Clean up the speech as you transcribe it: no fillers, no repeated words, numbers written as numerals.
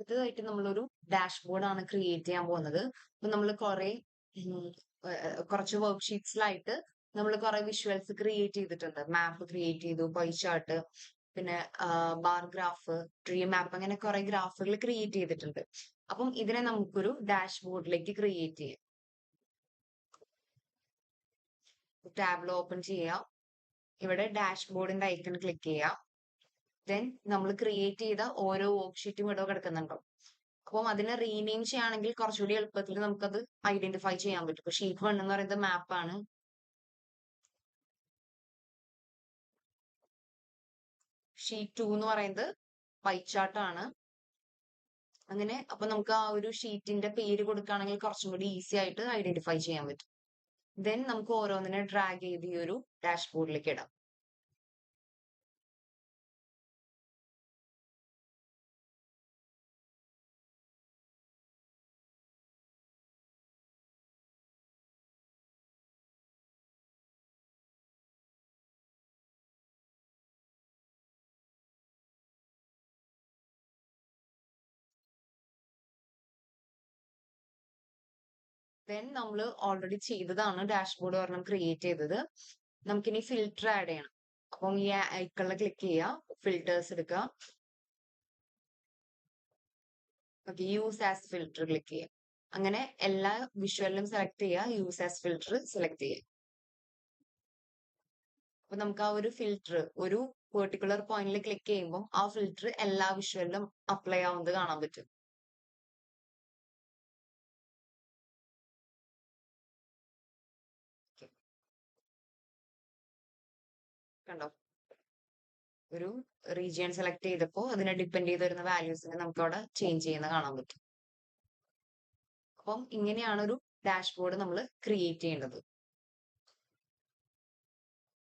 അടുത്തതായിട്ട് നമ്മളൊരു ഡാഷ്ബോർഡ് ആണ് ക്രിയേറ്റ് ചെയ്യാൻ പോകുന്നത്. അപ്പൊ നമ്മൾ കുറച്ച് വർക്ക് ഷീറ്റ്സിലായിട്ട് നമ്മൾ കുറെ വിഷ്വൽസ് ക്രിയേറ്റ് ചെയ്തിട്ടുണ്ട്. മാപ്പ് ക്രിയേറ്റ് ചെയ്തു, പൈ ചാർട്ട്, പിന്നെ ബാർ ഗ്രാഫ്, ട്രീ മാപ്പ്, അങ്ങനെ കുറെ ഗ്രാഫുകൾ ക്രിയേറ്റ് ചെയ്തിട്ടുണ്ട്. അപ്പം ഇതിനെ നമുക്കൊരു ഡാഷ്ബോർഡിലേക്ക് ക്രിയേറ്റ് ചെയ്യാം. ടാബ്ലോ ഓപ്പൺ ചെയ്യാം. ഇവിടെ ഡാഷ്ബോർഡിന്റെ ഐക്കൺ ക്ലിക്ക് ചെയ്യാം. ദെൻ നമ്മൾ ക്രിയേറ്റ് ചെയ്ത ഓരോ വർക്ക് ഷീറ്റും ഇവിടെ കിടക്കുന്നുണ്ടോ. അപ്പം അതിനെ റീനെയിം ചെയ്യുകയാണെങ്കിൽ കുറച്ചുകൂടി എളുപ്പത്തിൽ നമുക്കത് ഐഡന്റിഫൈ ചെയ്യാൻ പറ്റും. ഇപ്പൊ ഷീറ്റ് 1 എന്ന് പറയുന്നത് മാപ്പാണ്, ഷീറ്റ് 2 എന്ന് പറയുന്നത് പൈ ചാർട്ടാണ്. അങ്ങനെ അപ്പൊ നമുക്ക് ആ ഒരു ഷീറ്റിന്റെ പേര് കൊടുക്കുകയാണെങ്കിൽ കുറച്ചും കൂടി ഈസി ആയിട്ട് ഐഡന്റിഫൈ ചെയ്യാൻ പറ്റും. ദെൻ നമുക്ക് ഓരോന്നിനെ ഡ്രാഗ് ചെയ്ത് ഈ ഒരു ഡാഷ്ബോർഡിലേക്ക് ഇടാം. ദെൻ നമ്മൾ ഓൾറെഡി ചെയ്തതാണ് ഡാഷ്ബോർഡ് ഒരെണ്ണം ക്രിയേറ്റ് ചെയ്തത്. നമുക്കിനി ഫിൽറ്റർ ആഡ് ചെയ്യണം. അപ്പം ഈ ഐക്കണിൽ ക്ലിക്ക് ചെയ്യുക, ഫിൽറ്റേഴ്സ് എടുക്കുക, okay, use as filter click ചെയ്യുക. അങ്ങനെ എല്ലാ വിഷ്വലിലും സെലക്ട് ചെയ്യുക, യൂസ് ആസ് ഫിൽറ്റർ സെലക്ട് ചെയ്യുക. അപ്പൊ നമുക്ക് ആ ഒരു ഫിൽറ്റർ ഒരു പെർട്ടിക്കുലർ പോയിന്റിൽ ക്ലിക്ക് ചെയ്യുമ്പോൾ ആ ഫിൽറ്റർ എല്ലാ വിഷ്വലിലും അപ്ലൈ ആവുന്നത് കാണാൻ പറ്റും. കണ്ടോ, ഒരു റീജിയൻ സെലക്ട് ചെയ്തപ്പോൾ അതിനെ ഡിപ്പെൻഡ് ചെയ്ത് വരുന്ന വാല്യൂസിനെ നമുക്ക് അവിടെ ചേഞ്ച് ചെയ്യുന്നത് കാണാൻ പറ്റും. അപ്പം ഇങ്ങനെയാണ് ഒരു ഡാഷ്ബോർഡ് നമ്മൾ ക്രിയേറ്റ് ചെയ്യേണ്ടത്.